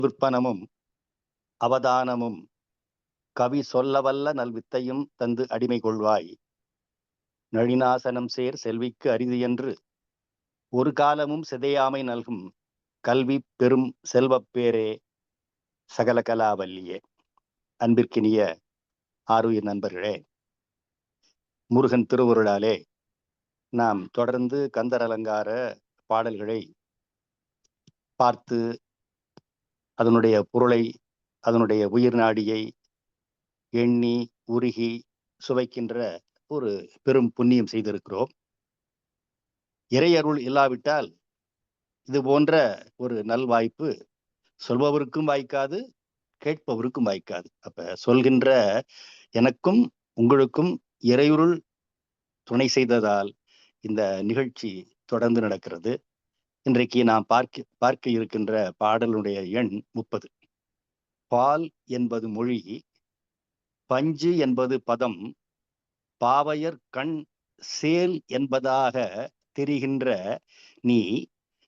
விற்பனமும் அவதானமும் கவி சொல்லவல்ல நல்வித்தையும் தந்து அடிமை கொள்வாய். நழினாசனம் சேர் செல்விக்கு அரிது என்று ஒரு காலமும் சிதையாமை நல்கும் கல்வி பெரும் செல்வப்பேரே சகல கலாவல்லியே. அன்பிற்கினிய ஆருயிர் நண்பர்களே, முருகன் திருவருளாலே நாம் தொடர்ந்து கந்தர் அலங்கார பாடல்களை பார்த்து அதனுடைய பொருளை, அதனுடைய உயிர் நாடியை எண்ணி உருகி சுவைக்கின்ற ஒரு பெரும் புண்ணியம் செய்திருக்கிறோம். இறையருள் இல்லாவிட்டால் இது போன்ற ஒரு நல்வாய்ப்பு சொல்பவருக்கும் வாய்க்காது, கேட்பவருக்கும் வாய்க்காது. அப்ப சொல்கின்ற எனக்கும் உங்களுக்கும் இறையுருள் துணை செய்ததால் இந்த நிகழ்ச்சி தொடர்ந்து நடக்கிறது. இன்றைக்கு நாம் பார்க்க இருக்கின்ற பாடலுடைய எண் 30. பால் என்பது மொழி, பஞ்சு என்பது பதம், பாவையர் கண் சேல் என்பதாக தெரிகின்ற நீ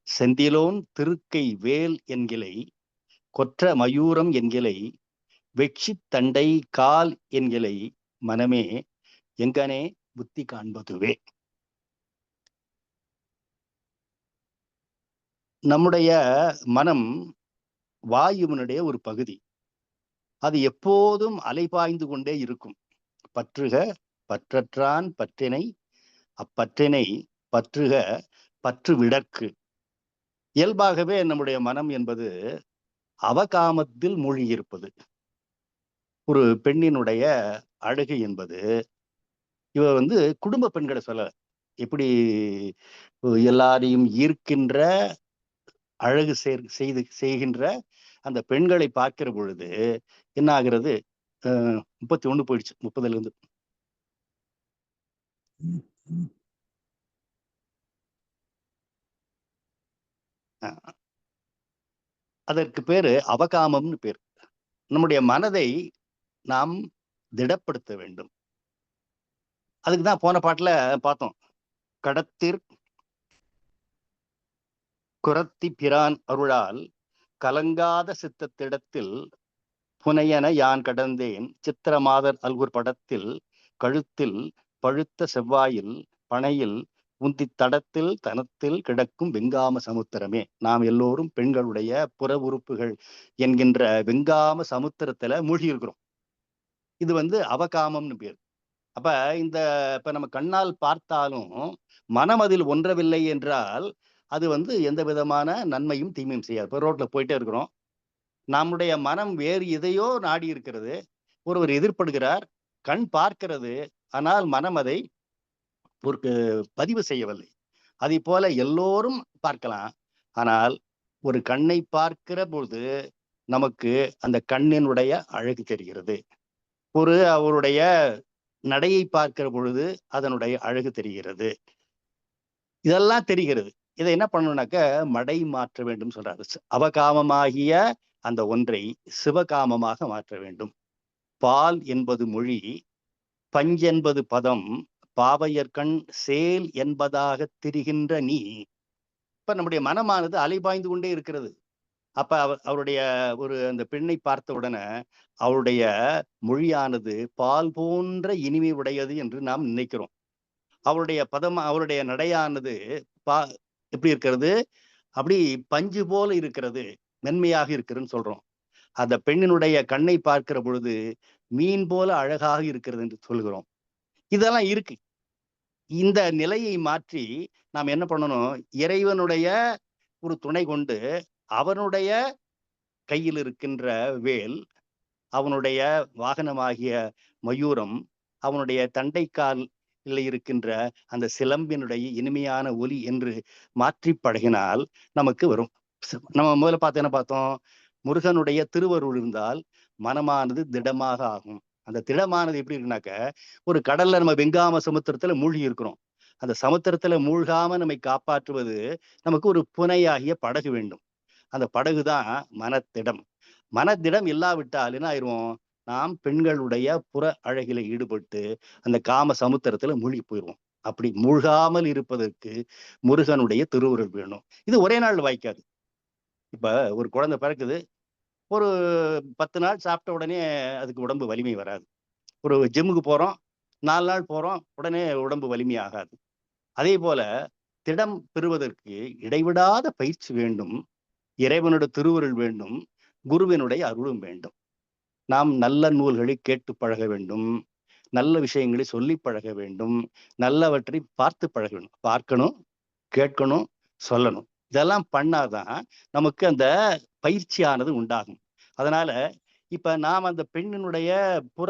செந்திலோன் திருக்கை வேல் என்கிலை, கொற்ற மயூரம் என்கிலை, வெட்சி தண்டை கால் என்கிலை, மனமே எங்கனே புத்தி காண்பதுவே. நம்முடைய மனம் வாயுவினுடைய ஒரு பகுதி. அது எப்போதும் அலைபாய்ந்து கொண்டே இருக்கும். பற்றுக பற்றற்றான் பற்றினை, அப்பற்றினை பற்றுக பற்று விடற்கு. இயல்பாகவே நம்முடைய மனம் என்பது அவகாமத்தில் மூழ்கியிருப்பது. ஒரு பெண்ணினுடைய அழகு என்பது, இவ குடும்ப பெண்களை சொல்ல, எப்படி எல்லாரையும் ஈர்க்கின்ற அழகு செய்கின்ற அந்த பெண்களை பார்க்கிற பொழுது என்ன ஆகிறது? 31 போயிடுச்சு, 30ல இருந்து. அதற்கு பேரு அவகாமம்னு பேர். நம்முடைய மனதை நாம் திடப்படுத்த வேண்டும். அதுக்குதான் போன பாட்டுல பார்த்தோம். கடத்திற் குரத்தி பிரான் அருளால் கலங்காத சித்தத்திடத்தில் புனையன யான் கடந்தேன், சித்திரமாதர் அல்குர் படத்தில் கழுத்தில் பழுத்த செவ்வாயில் பனையில் உந்தி தடத்தில் தனத்தில் கிடக்கும் வெங்காம சமுத்திரமே. நாம் எல்லோரும் பெண்களுடைய புற உறுப்புகள் என்கின்ற வெங்காம சமுத்திரத்துல மூழ்கி இருக்கிறோம். இது அவகாமம்னு பேர். அப்ப இப்ப நம்ம கண்ணால் பார்த்தாலும் மனம் அதில் ஒன்றவில்லை என்றால் அது எந்த விதமான நன்மையும் தீமையும் செய்யாது. இப்ப ரோட்ல போயிட்டே இருக்கிறோம், நம்முடைய மனம் வேறு எதையோ நாடி இருக்கிறது. ஒருவர் எதிர்படுகிறார், கண் பார்க்கிறது, ஆனால் மனம் அதை பதிவு செய்யவில்லை. அதை போல எல்லோரும் பார்க்கலாம், ஆனால் ஒரு கண்ணை பார்க்கிற பொழுது நமக்கு அந்த கண்ணினுடைய அழகு தெரிகிறது. அவருடைய நடையை பார்க்கிற பொழுது அதனுடைய அழகு தெரிகிறது. இதெல்லாம் தெரிகிறது. இதை என்ன பண்ணணும்னாக்க மடை மாற்ற வேண்டும் சொல்றாரு. அவகாமமாகிய அந்த ஒன்றை சிவகாமமாக மாற்ற வேண்டும். பால் என்பது மொழி, பஞ்சென்பது பதம், பாவையர்கண் சேல் என்பதாக திரிகின்ற நீ. இப்ப நம்முடைய மனமானது அலைபாய்ந்து கொண்டே இருக்கிறது. அப்ப அவருடைய அந்த பெண்ணை பார்த்த உடனே அவருடைய மொழியானது பால் போன்ற இனிமை உடையது என்று நாம் நினைக்கிறோம். அவருடைய பதம், அவருடைய நடையானது எப்படி இருக்கிறது? அப்படி பஞ்சு போல இருக்கிறது, மென்மையாக இருக்கிறதுன்னு சொல்றோம். அந்த பெண்ணினுடைய கண்ணை பார்க்கிற பொழுது மீன் போல அழகாக இருக்கிறது என்று சொல்கிறோம். இதெல்லாம் இருக்கு. இந்த நிலையை மாற்றி நாம் என்ன பண்ணணும்? இறைவனுடைய ஒரு துணை கொண்டு அவனுடைய கையில் இருக்கின்ற வேல், அவனுடைய வாகனமாகிய மயூரம், அவனுடைய தண்டைக்கால் இருக்கின்ற அந்த சிலம்பினுடைய இனிமையான ஒலி என்று மாற்றி பழகினால் நமக்கு வரும். நம்ம முதல்ல பார்த்து என்ன பார்த்தோம்? முருகனுடைய திருவருள் இருந்தால் மனமானது திடமாக ஆகும். அந்த திடமானது எப்படி இருக்குனாக்க, ஒரு கடல்ல நம்ம வெங்காம சமுத்திரத்துல மூழ்கி இருக்கிறோம். அந்த சமுத்திரத்துல மூழ்காம நம்மை காப்பாற்றுவது நமக்கு ஒரு புனையாகிய படகு வேண்டும். அந்த படகுதான் மனத்திடம். மனத்திடம் இல்லாவிட்டால் என்ன ஆயிடுவோம்? நாம் பெண்களுடைய புற அழகில ஈடுபட்டு அந்த காம சமுத்திரத்துல மூழ்கி போயிடுவோம். அப்படி மூழ்காமல் இருப்பதற்கு முருகனுடைய திருவுருள் வேணும். இது ஒரே நாள் வாய்க்காது. இப்ப ஒரு குழந்தை பிறக்குது, ஒரு 10 நாள் சாப்பிட்ட உடனே அதுக்கு உடம்பு வலிமை வராது. ஒரு ஜிம்முக்கு போறோம், 4 நாள் போறோம், உடனே உடம்பு வலிமை ஆகாது. அதேபோல திடம் பெறுவதற்கு இடைவிடாத பயிற்சி வேண்டும். இறைவனுடைய திருவருள் வேண்டும். குருவினுடைய அருளும் வேண்டும். நாம் நல்ல நூல்களை கேட்டு பழக வேண்டும். நல்ல விஷயங்களை சொல்லி பழக வேண்டும். நல்லவற்றை பார்த்து பழக வேண்டும். பார்க்கணும், கேட்கணும், சொல்லணும். இதெல்லாம் பண்ணாதான் நமக்கு அந்த பயிற்சியானது உண்டாகும். அதனால இப்ப நாம் அந்த பெண்ணினுடைய புற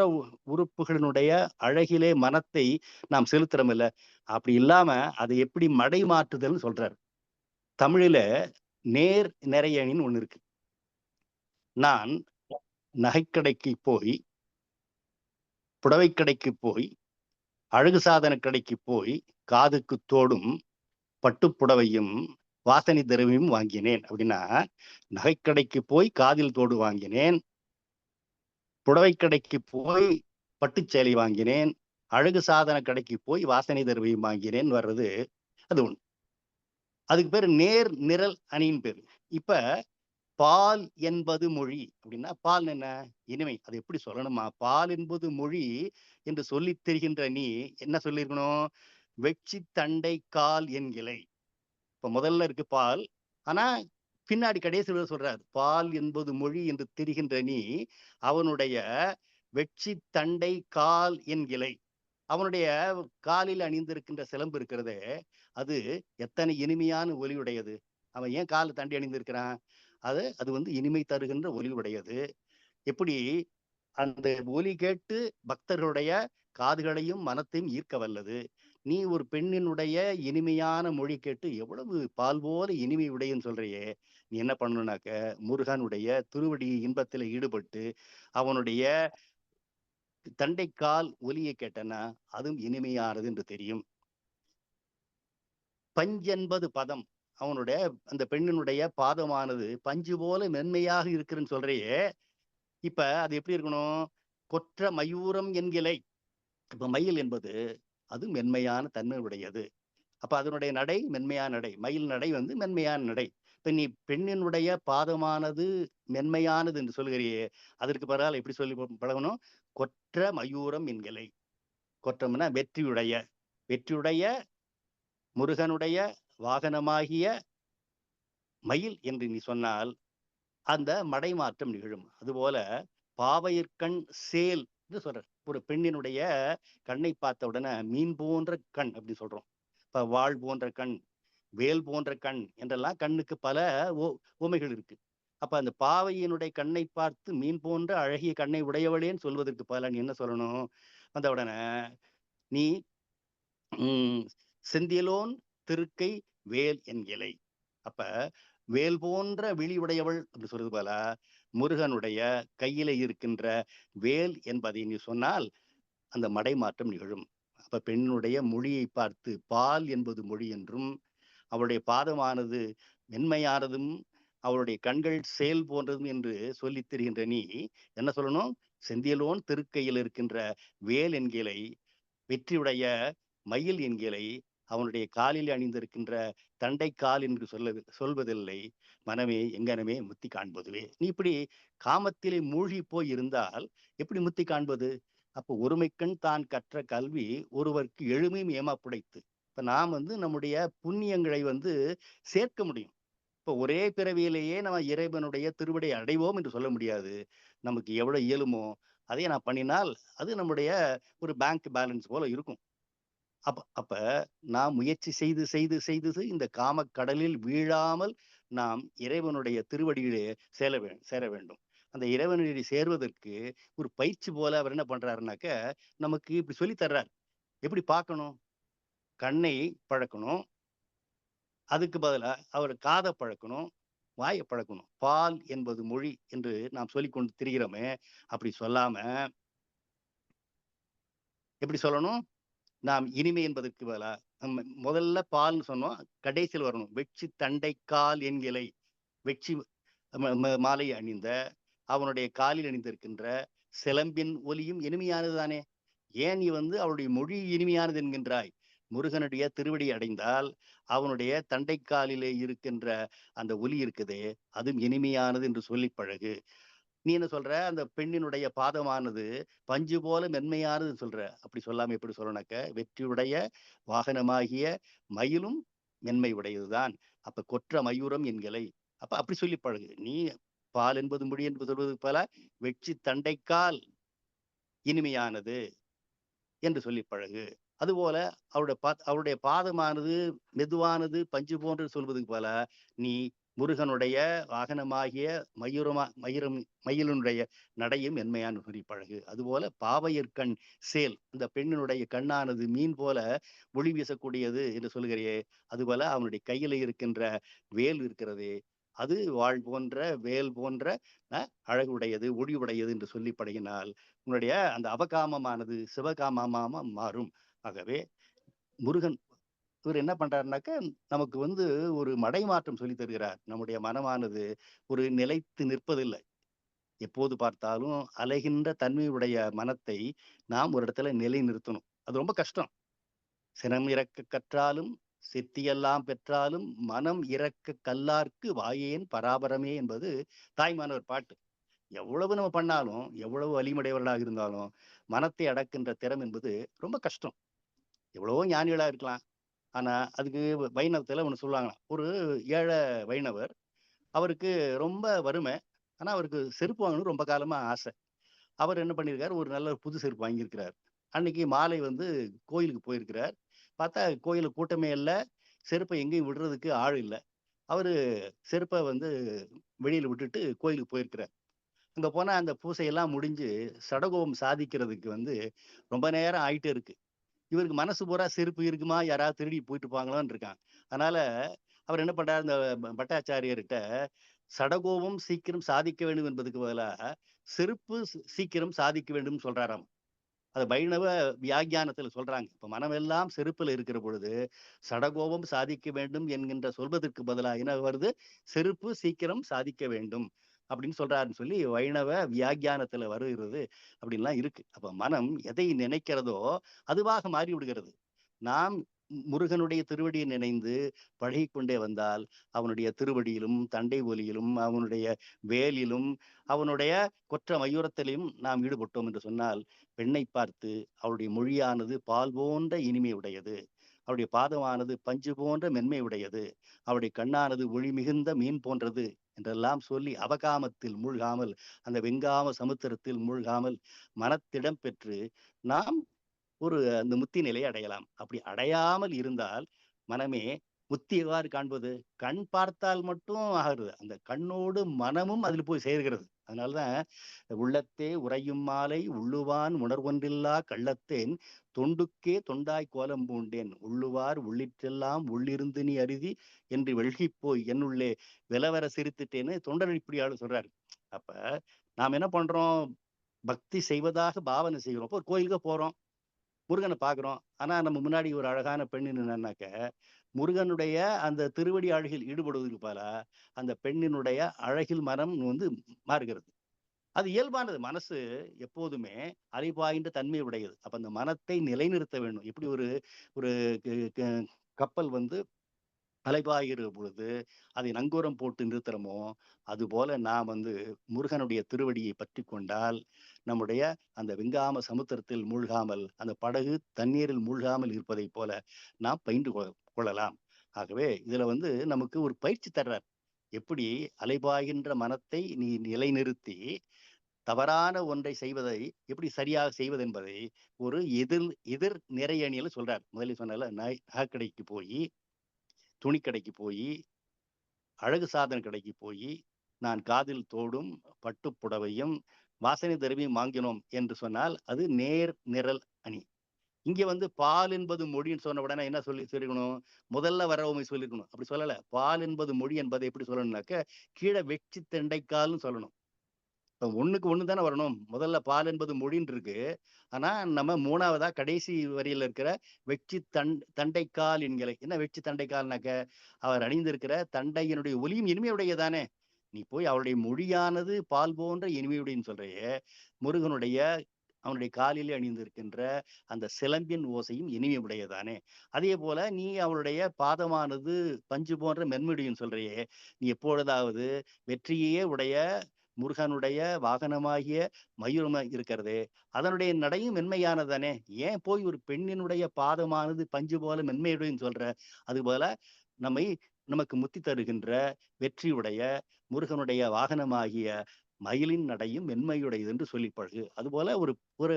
உறுப்புகளினுடைய அழகிலே மனத்தை நாம் செலுத்துறோம் இல்ல. அப்படி இல்லாம அதை எப்படி மடை மாற்றுதல்னு சொல்றாரு. தமிழில நேர் நிறையணின்னு ஒண்ணு இருக்கு. நான் நகைக்கடைக்கு போய், புடவை கடைக்கு போய், அழகு சாதன கடைக்கு போய், காதுக்கு தோடும், பட்டுப் புடவையும், வாசனை திரவியமும் வாங்கினேன். அப்படின்னா, நகைக்கடைக்கு போய் காதில் தோடு வாங்கினேன். புடவை கடைக்கு போய் பட்டுச் சேலை வாங்கினேன். அழகு சாதன கடைக்கு போய் வாசனை திரவியம் வாங்கினேன் வர்றது அது ஒண்ணு. அதுக்கு பேரு நேர் நிரல் அணின்னு பேரு. இப்ப பால் என்பது மொழி அப்படின்னா, பால் என்ன? இனிமை. அது எப்படி சொல்லணுமா? பால் என்பது மொழி என்று சொல்லித் திரிகின்ற நீ என்ன சொல்லியிருக்கணும்? "வெட்சித் தண்டை கால் என்கிலை." இப்ப முதல்ல இருக்கு பால். ஆனா, பின்னாடி கடைசில சொல்றார். "பால் என்பது மொழி என்று திரிகின்ற நீ, அவனுடைய வெட்சித் தண்டை கால் என்கிலை." அவனுடைய காலில் அணிந்திருக்கின்ற சிலம்பு இருக்கிறதே, அது எத்தனை இனிமையான ஒலியுடையது. அவன் ஏன் கால்ல தண்டி அணிந்திருக்கிறான்? அது அது வந்து இனிமை தருகின்ற ஒலி உடையது. எப்படி அந்த ஒலி கேட்டு பக்தர்களுடைய காதுகளையும், மனத்தையும் ஈர்க்க வல்லது. நீ ஒரு பெண்ணினுடைய இனிமையான மொழி கேட்டு எவ்வளவு பால் போல இனிமை உடையன்னு சொல்றியே! நீ என்ன பண்ணணும்னாக்க, முருகனுடைய திருவடி இன்பத்தில ஈடுபட்டு, அவனுடைய தண்டைக்கால் ஒலிய கேட்டன்னா, அதுவும் இனிமையானது என்று தெரியும். பஞ்சென்பது பதம். அவனுடைய அந்த பெண்ணினுடைய பாதமானது பஞ்சு போல மென்மையாக இருக்குன்னு சொல்றியே! இப்ப அது எப்படி இருக்கணும்? கொற்ற மயூரம் என்கிலை. இப்ப மயில் என்பது அது மென்மையான தன்மை உடையது. அப்ப அதனுடைய நடை மென்மையான நடை. மயில் நடை வந்து மென்மையான நடை. இப்ப நீ பெண்ணினுடைய பாதமானது மென்மையானது என்று சொல்லுகிறியே, அதற்கு பதிலா எப்படி சொல்லி பழகணும்? கொற்ற மயூரம் என்கிலை. கொற்றம்னா வெற்றியுடைய. வெற்றியுடைய முருகனுடைய வாகனமாகிய மயில் என்று நீ சொன்னால், அந்த மடைமாற்றம் நிகழும். அதுபோல பாவையர்கண் சேல் என்று சொல்றார். ஒரு பெண்ணினுடைய கண்ணை பார்த்த உடனே மீன் போன்ற கண் அப்படி சொல்றோம். இப்ப வாள் போன்ற கண், வேல் போன்ற கண் என்றெல்லாம் கண்ணுக்கு பல உ உவமைகள் இருக்கு. அப்ப அந்த பாவையினுடைய கண்ணை பார்த்து மீன் போன்ற அழகிய கண்ணை உடையவளேன்னு சொல்வதற்கு பதிலா நீ என்ன சொல்லணும்? வந்த உடனே நீ ம் செந்தியலோன் திருக்கை வேல் என்கிலை. அப்ப வேல் போன்ற விழி உடையவள் அப்படி சொல்றது போல முருகனுடைய கையில இருக்கின்ற வேல் என்பதை நீ சொன்னால் அந்த மடைமாற்றம் நிகழும். அப்ப பெண்ணுடைய மொழியை பார்த்து பால் என்பது மொழி என்றும், அவளுடைய பாதமானது மென்மையானதும், அவளுடைய கண்கள் சேல் போன்றதும் என்று சொல்லித் திரிகின்ற நீ என்ன சொல்லணும்? செந்தியலோன் திருக்கையில் இருக்கின்ற வேல் என்கிலை, வெற்றியுடைய மயில் என்கிலை, அவனுடைய காலில் அணிந்திருக்கின்ற தண்டைக்கால் என்று சொல்வதில்லை. மனமே எங்கனமே முத்தி காண்பதுவே. நீ இப்படி காமத்திலே மூழ்கிப் போய் இருந்தால் எப்படி முத்தி காண்பது? அப்போ ஒருமைக்கண் தான் கற்ற கல்வி ஒருவர்க்கு எழுமையும் ஏமாப்புடைத்து. இப்ப நாம் வந்து நம்முடைய புண்ணியங்களை வந்து சேர்க்க முடியும். இப்ப ஒரே பிறவியிலேயே நம்ம இறைவனுடைய திருவடி அடைவோம் என்று சொல்ல முடியாது. நமக்கு எவ்வளவு இயலுமோ, அதை நான் பண்ணினால், அது நம்முடைய ஒரு பேங்க் பேலன்ஸ் போல இருக்கும். அப்ப அப்ப நாம் முயற்சி செய்து, செய்து, செய்து இந்த காமக் கடலில் வீழாமல் நாம் இறைவனுடைய திருவடியிலே சேர வேண்டும். அந்த இறைவனடி சேர்வதற்கு ஒரு பயிற்சி போல அவர் என்ன பண்றாருனாக்க, நமக்கு இப்படி சொல்லி தர்றார். எப்படி பார்க்கணும்? கண்ணை பழக்கணும். அதுக்கு பதிலா அவர் காத பழக்கணும். வாய பழக்கணும். பால் என்பது மொழி என்று நாம் சொல்லிக்கொண்டு திரிகிறோமே, அப்படி சொல்லாம எப்படி சொல்லணும்? நாம் இனிமை என்பதற்கு பதிலா, நம்ம முதல்ல பால்ன்னு சொன்னோம். கடைசியில வரணும். "வெட்சி தண்டைக்கால் என்கிலை." வெட்சி மாலை அணிந்த, அவனுடைய காலில் அணிந்திருக்கின்ற சிலம்பின் ஒலியும் இனிமையானது தானே! ஏன் நீ வந்து அவளுடைய மொழி இனிமையானது என்கின்றாய்? முருகனுடைய திருவடி அடைந்தால், அவனுடைய தண்டைக்காலிலே இருக்கின்ற அந்த ஒலி இருக்குதே, அதுவும் இனிமையானது என்று சொல்லிப் பழகு. நீ என்ன சொல்ற? அந்த பெண்ணினுடைய பாதமானது பஞ்சு போல மென்மையானதுன்னு சொல்ற. அப்படி சொல்லாம எப்படி சொல்லணும்னாக்க, வெற்றியுடைய வாகனமாகிய மயிலும் மென்மை உடையதுதான். அப்ப கொற்ற மயூரம் என்கலை. அப்ப அப்படி சொல்லி பழகு. நீ பால் என்பது மொழி என்று சொல்வதற்கு பதிலா, வெட்சி தண்டைக்கால் இனிமையானது என்று சொல்லி பழகு. அதுபோல அவருடைய பாதமானது மெதுவானது, பஞ்சு போன்று சொல்வதற்கு பதிலா, நீ முருகனுடைய வாகனமாகிய மயிரும் மயிலினுடைய நடையும் மென்மையான்னு சொல்லி பழகு. அதுபோல பாவையர்கண் சேல், இந்த பெண்ணினுடைய கண்ணானது மீன் போல ஒளி வீசக்கூடியது என்று சொல்லுகிறியே, அதுபோல அவனுடைய கையில இருக்கின்ற வேல் இருக்கிறதே, அது வாள் போன்ற, வேல் போன்ற அழகுடையது, ஒளியுடையது என்று சொல்லி பழகினால், உன்னுடைய அந்த அவகாமமானது சிவகாமமா மாறும். ஆகவே முருகன் இவர் என்ன பண்றாருனாக்க, நமக்கு ஒரு மடைமாற்றம் சொல்லித் தருகிறார். நம்முடைய மனமானது ஒரு நிலைத்து நிற்பதில்லை. எப்போது பார்த்தாலும் அலைகின்ற தன்மையுடைய மனத்தை நாம் ஒரு இடத்துல நிலைநிறுத்தணும். அது ரொம்ப கஷ்டம். சினம் இறக்க கற்றாலும், சித்தியெல்லாம் பெற்றாலும், மனம் இறக்க கல்லார்க்கு வாயேன் பராபரமே என்பது தாய்மானவர் பாட்டு. எவ்வளவு நம்ம பண்ணாலும், எவ்வளவு வலிமையுடையவர்களாக இருந்தாலும், மனத்தை அடக்கின்ற திறம் என்பது ரொம்ப கஷ்டம். எவ்வளவோ ஞானிகளா இருக்கலாம். ஆனா, அதுக்கு வைணவத்துல ஒண்ணு சொல்லுவாங்களாம். ஒரு ஏழை வைணவர். அவருக்கு ரொம்ப வறுமை. ஆனா, அவருக்கு செருப்பு வாங்கணும்னு ரொம்ப காலமா ஆசை. அவர் என்ன பண்ணியிருக்காரு, ஒரு நல்ல புது செருப்பு வாங்கியிருக்கிறார். அன்னைக்கு மாலை கோயிலுக்கு போயிருக்கிறார். பார்த்தா கோயில்ல கூட்டமே இல்ல. செருப்ப எங்கேயும் விடுறதுக்கு ஆள் இல்ல. அவரு செருப்ப வெளியில விட்டுட்டு கோயிலுக்கு போயிருக்கிறார். அங்க போனா அந்த பூசையெல்லாம் முடிஞ்சு சடகோபம் சாதிக்கிறதுக்கு ரொம்ப நேரம் ஆயிட்டே இருக்கு. இவருக்கு மனசு பூரா செருப்பு இருக்குமா? யாராவது திருடிட்டு போயிட்டு இருப்பாங்களான்னு இருக்கான். அதனால அவர் என்ன பண்றாரு, இந்த பட்டாச்சாரியர்ட்ட சடகோபம் சீக்கிரம் சாதிக்க வேண்டும் என்பதற்கு பதிலா, செருப்பு சீக்கிரம் சாதிக்க வேண்டும்னு சொல்றாராம். அது வைணவ வியாக்கியானத்துல சொல்றாங்க. இப்ப மனமெல்லாம் செருப்புல இருக்கிற பொழுது, சடகோபம் சாதிக்க வேண்டும் என்கின்ற சொல்வதற்கு பதிலா என்ன வருது? செருப்பு சீக்கிரம் சாதிக்க வேண்டும். அப்படின்னு சொல்றாருன்னு சொல்லி வைணவ வியாக்கியானத்துல வருகிறது. அப்படின்லாம் இருக்கு. அப்ப மனம் எதை நினைக்கிறதோ, அதுவாக மாறிவிடுகிறது. நாம் முருகனுடைய திருவடியை நினைந்து பழகிக்கொண்டே வந்தால், அவனுடைய திருவடியிலும், தண்டை ஒலியிலும், அவனுடைய வேலிலும், அவனுடைய கொற்ற மயூரத்திலும் நாம் ஈடுபட்டோம் என்று சொன்னால், பெண்ணை பார்த்து அவளுடைய மொழியானது பால் போன்ற இனிமை உடையது. அவருடைய பாதமானது பஞ்சு போன்ற மென்மை உடையது. அவருடைய கண்ணானது ஒளி மிகுந்த மீன் போன்றது என்றெல்லாம் சொல்லி அவகாமத்தில் மூழ்காமல், அந்த வெங்காம சமுத்திரத்தில் மூழ்காமல் மனத்திடம் பெற்று நாம் அந்த முத்தி நிலையை அடையலாம். அப்படி அடையாமல் இருந்தால், மனமே முத்தி எவ்வாறு காண்பது? கண் பார்த்தால் மட்டும் ஆகிறது. அந்த கண்ணோடு மனமும் அதில் போய் சேர்கிறது. அதனாலதான் உள்ளத்தே உறையும் மாலை உள்ளுவான் உணர்வொன்றில்லா கள்ளத்தேன் தொண்டுக்கே தொண்டாய் கோலம் பூண்டேன் உள்ளுவார் உள்ளிற்றெல்லாம் உள்ளிருந்து நீ அருதி என்று வெள்கிப் போய் என்னுள்ளே விலவர சிரித்துட்டேன்னு தொண்டரடிப்படியாளர் சொல்றாரு. அப்ப நாம் என்ன பண்றோம்? பக்தி செய்வதாக பாவனை செய்கிறோம். அப்போ ஒரு கோயிலுக்கு போறோம். முருகன பார்க்கிறோம். ஆனா நம்ம முன்னாடி ஒரு அழகான பெண் நின்னாக்க, முருகனுடைய அந்த திருவடி அழகில் ஈடுபடுவதற்கு பதிலா, அந்த பெண்ணினுடைய அழகில் மனம் மாறுகிறது. அது இயல்பானது. மனசு எப்போதுமே அலைபாய்ந்த தன்மை உடையது. அப்ப அந்த மனத்தை நிலைநிறுத்த வேண்டும். எப்படி ஒரு ஒரு க க கப்பல் அலைபாயுகிற பொழுது அதை நங்கூரம் போட்டு நிறுத்துறோமோ, அதுபோல நாம் முருகனுடைய திருவடியை பற்றிக் கொண்டால், நம்முடைய அந்த வெங்காம சமுத்திரத்தில் மூழ்காமல், அந்த படகு தண்ணீரில் மூழ்காமல் இருப்பதைப் போல நாம் பயின்று கொள்ளலாம். ஆகவே இதுல நமக்கு ஒரு பயிற்சி தர்றார். எப்படி அலைபாய்கின்ற மனத்தை நீ நிலைநிறுத்தி, தவறான ஒன்றை செய்வதை எப்படி சரியாக செய்வதென்பதை ஒரு எதிர் எதிர் நிரையணியில சொல்றார். முதலில் சொன்னேன்ல, நகைக்கடைக்கு போயி, துணிக்கடைக்கு போயி, அழகு சாதன கடைக்கு போயி, நான் காதில் தோடும் பட்டுப் புடவையும், வாசனை திரவியம் வாங்கினோம் என்று சொன்னால், அது நேர் நிரல் அணி. இங்க பால் என்பது மொழின்னு சொன்ன உடனே என்ன சொல்லிருக்கணும்? முதல்ல வரவுமை சொல்லியிருக்கணும். அப்படி சொல்லல. பால் என்பது மொழி என்பதை எப்படி சொல்லணும்னாக்க, கீழ வெட்சி தெண்டைக்கால்ன்னு சொல்லணும். இப்ப 1க்கு 1 தானே வரணும். முதல்ல பால் என்பது மொழின்னு இருக்கு. ஆனா, நம்ம 3வதா கடைசி வரியில இருக்கிற வெட்சி தண்டைக்கால் என்கிற என்ன வெட்சி தண்டைக்கால்னாக்க, அவர் அணிந்திருக்கிற தண்டையினுடைய ஒலியும் இனிமையுடையதானே. நீ போய் அவருடைய மொழியானது பால் போன்ற இனிமையுடையன்னு சொல்றியே, முருகனுடைய அவனுடைய காலிலே அணிந்திருக்கின்ற அந்த சிலம்பின் ஓசையும் இனிமை உடையதானே. அதேபோல நீ அவளுடைய பாதமானது பஞ்சு போன்ற மென்மையுடையன்னு சொல்றியே, நீ எப்பொழுதாவது வெற்றியே உடைய முருகனுடைய வாகனமாகிய மயூரம் இருக்கிறதே, அதனுடைய நடையும் மென்மையானதானே. ஏன் போய் ஒரு பெண்ணினுடைய பாதமானது பஞ்சு போல மென்மையுடையன்னு சொல்ற? அதுபோல நம்மை நமக்கு முத்தி தருகின்ற வெற்றியுடைய முருகனுடைய வாகனமாகிய மயிலின் நடையும் மென்மையுடையது என்று சொல்லி பழகு. அதுபோல ஒரு ஒரு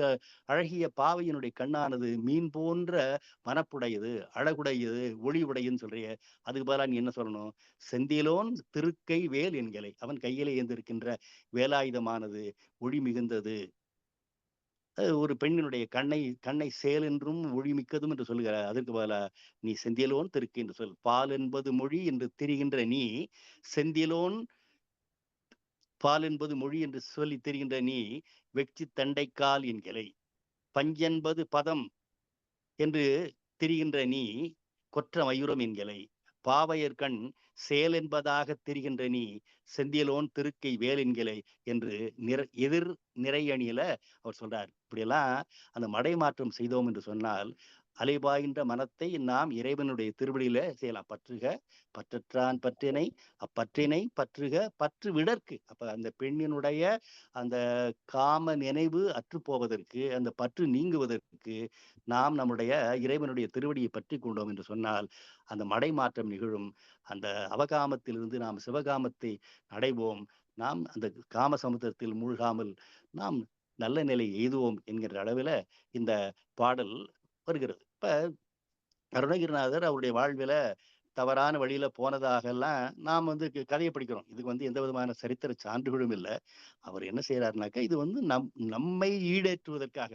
அழகிய பாவையினுடைய கண்ணானது மீன் போன்ற மனப்புடையது, அழகுடையது, ஒளி உடையதுன்னு சொல்றியே. அதுக்கு பதிலா நீ என்ன சொல்லணும்? செந்திலோன் திருக்கை வேல் என்கலை. அவன் கையிலே ஏந்திருக்கின்ற வேலாயுதமானது ஒளி மிகுந்தது. ஒரு பெண்ணினுடைய கண்ணை கண்ணை சேல் என்றும் ஒளி மிக்கதும் என்று சொல்லுகிறார். அதற்கு பதிலா நீ செந்திலோன் திருக்கை என்று சொல். பால் என்பது மொழி என்று திரிகின்ற நீ, செந்திலோன் பால் என்பது மொழி என்று சொல்லி திரிகின்ற நீ, வெட்சித் தண்டைக்கால் என்கிலை. பஞ்சென்பது பதம் என்று திரிகின்ற நீ, கொற்ற மயூரம் என்கிலை. பாவையர்கண் சேல் என்பதாகத் திரிகின்ற நீ, செந்திலோன் திருக்கை வேல் என்கிலை என்று எதிர் நிறையணியில அவர் சொல்றார். இப்படியெல்லாம் அந்த மடை மாற்றம் செய்தோம் என்று சொன்னால், அலைபாய்கின்ற மனத்தை நாம் இறைவனுடைய திருவடியில செய்யலாம். பற்றுக பற்றற்றான் பற்றினை, அப்பற்றினை பற்றுக பற்று விடற்கு. அப்ப அந்த பெண்ணினுடைய அந்த காம நினைவு அற்று போவதற்கு, அந்த பற்று நீங்குவதற்கு நாம் நம்முடைய இறைவனுடைய திருவடியை பற்றி கொண்டோம் என்று சொன்னால் அந்த மடை மாற்றம் நிகழும். அந்த அவகாமத்திலிருந்து நாம் சிவகாமத்தை அடைவோம். நாம் அந்த காம சமுத்திரத்தில் மூழ்காமல் நாம் நல்ல நிலை எய்துவோம் என்கிற அளவில் இந்த பாடல் வருகிறது. இப்ப அருணகிரிநாதர் அவருடைய வாழ்வில தவறான வழியில போனதாகலாம் நாம் கதையை படிக்கிறோம். இதுக்கு எந்த விதமான சரித்திர சான்றுகளும் இல்லை. அவர் என்ன செய்யறாருனாக்கா, இது நம்மை ஈடேற்றுவதற்காக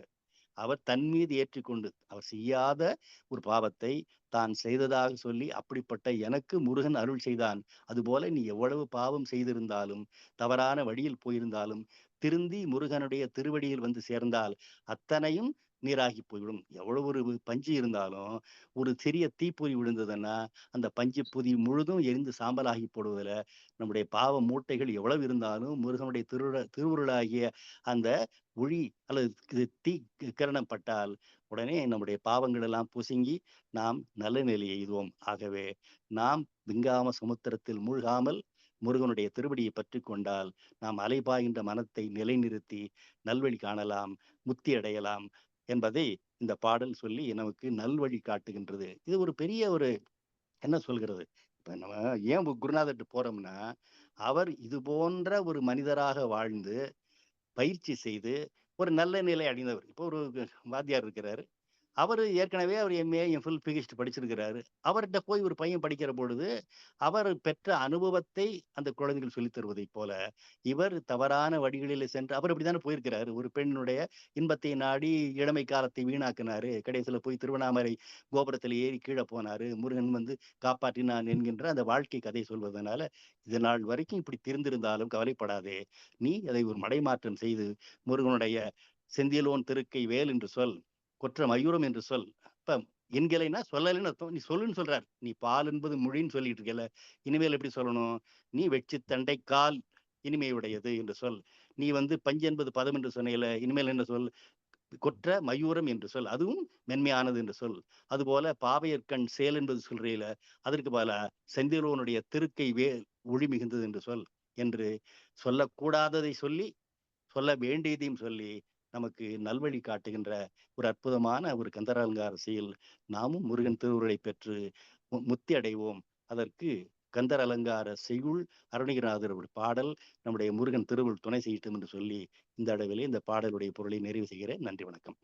அவர் தன் மீது ஏற்றிக்கொண்டு அவர் செய்யாத ஒரு பாவத்தை தான் செய்ததாக சொல்லி, அப்படிப்பட்ட எனக்கு முருகன் அருள் செய்தான். அதுபோல நீ எவ்வளவு பாவம் செய்திருந்தாலும், தவறான வழியில் போயிருந்தாலும், திருந்தி முருகனுடைய திருவடியில் வந்து சேர்ந்தால் அத்தனையும் நீராகி போய்விடும். எவ்வளவு ஒரு பஞ்சு இருந்தாலும் ஒரு சிறிய தீப்பொறி விழுந்ததுன்னா அந்த பஞ்சு பொதி முழுதும் எரிந்து சாம்பலாகி போடுவதில் நம்முடைய பாவ மூட்டைகள் எவ்வளவு இருந்தாலும் முருகனுடைய திருவுருளாகிய அந்த ஒளி அல்லது தீ கிரணம் பட்டால் உடனே நம்முடைய பாவங்கள் எல்லாம் புசுங்கி நாம் நல்ல நிலை எய்துவோம். ஆகவே நாம் விங்காம சமுத்திரத்தில் மூழ்காமல் முருகனுடைய திருவடியை பற்றி கொண்டால் நாம் அலைபாய்கின்ற மனத்தை நிலைநிறுத்தி நல்வழி காணலாம், முத்தி அடையலாம் என்பதை இந்த பாடல் சொல்லி நமக்கு நல்வழி காட்டுகின்றது. இது ஒரு பெரிய ஒரு என்ன சொல்கிறது? இப்ப நம்ம ஏன் குருநாதர்கிட்ட போறோம்னா, அவர் இது போன்ற ஒரு மனிதராக வாழ்ந்து பயிற்சி செய்து ஒரு நல்ல நிலை அடைந்தவர். இப்போ ஒரு வாத்தியார் இருக்கிறாரு. அவரு ஏற்கனவே அவர் எம்.ஏ, எம்.ஃபில், பிஹெச்டி படிச்சிருக்கிறாரு. அவர்ட்ட போய் ஒரு பையன் படிக்கிற பொழுது, அவர் பெற்ற அனுபவத்தை அந்த குழந்தைகள் சொல்லித் தருவதைப் போல, இவர் தவறான வழிகளிலே சென்று அவர் அப்படித்தானே போயிருக்கிறாரு. ஒரு பெண்ணுடைய இன்பத்தை நாடி இளமை காலத்தை வீணாக்கினாரு. கடைசியில போய் திருவண்ணாமலை கோபுரத்தில ஏறி கீழ போனாரு. முருகன் காப்பாற்றினான் என்கின்ற அந்த வாழ்க்கை கதை சொல்வதனால, இது நாள் வரைக்கும் இப்படி திரிந்திருந்தாலும் கவலைப்படாதே. நீ அதை ஒரு மடைமாற்றம் செய்து முருகனுடைய செந்திலோன் திருக்கை வேல் என்று சொல். கொற்ற மயூரம் என்று சொல். இப்ப என்கலைன்னா சொல்லலைன்னு அர்த்தம். நீ சொல்லுன்னு சொல்றார். நீ பால் என்பது மொழின்னு சொல்லிட்டு இருக்கல. இனிமேல் எப்படி சொல்லணும்? நீ வெட்சித் தண்டை கால் இனிமையுடையது என்று சொல். நீ பஞ்சு என்பது பதம் என்று சொன்னேல. இனிமேல் என்ன சொல்? கொற்ற மயூரம் என்று சொல். அதுவும் மென்மையானது என்று சொல். அதுபோல பாவையர்கண் சேல் என்பது சொல்றீல. அதற்கு பதிலா செந்திலோனுடைய திருக்கை வேல் ஒளி மிகுந்தது என்று சொல். என்று சொல்லக்கூடாததை சொல்லி, சொல்ல வேண்டியதையும் சொல்லி நமக்கு நல்வழி காட்டுகின்ற ஒரு அற்புதமான ஒரு கந்தரலங்கார செயல். நாமும் முருகன் திருவுருளை பெற்று முத்தி அடைவோம். அதற்கு கந்தர் அலங்கார செய்யுள் அருணகிரிநாதர் பாடல் நம்முடைய முருகன் திருவுள் துணை செய்யட்டும் என்று சொல்லி இந்த அளவிலே இந்த பாடலுடைய பொருளை நிறைவு செய்கிறேன். நன்றி, வணக்கம்.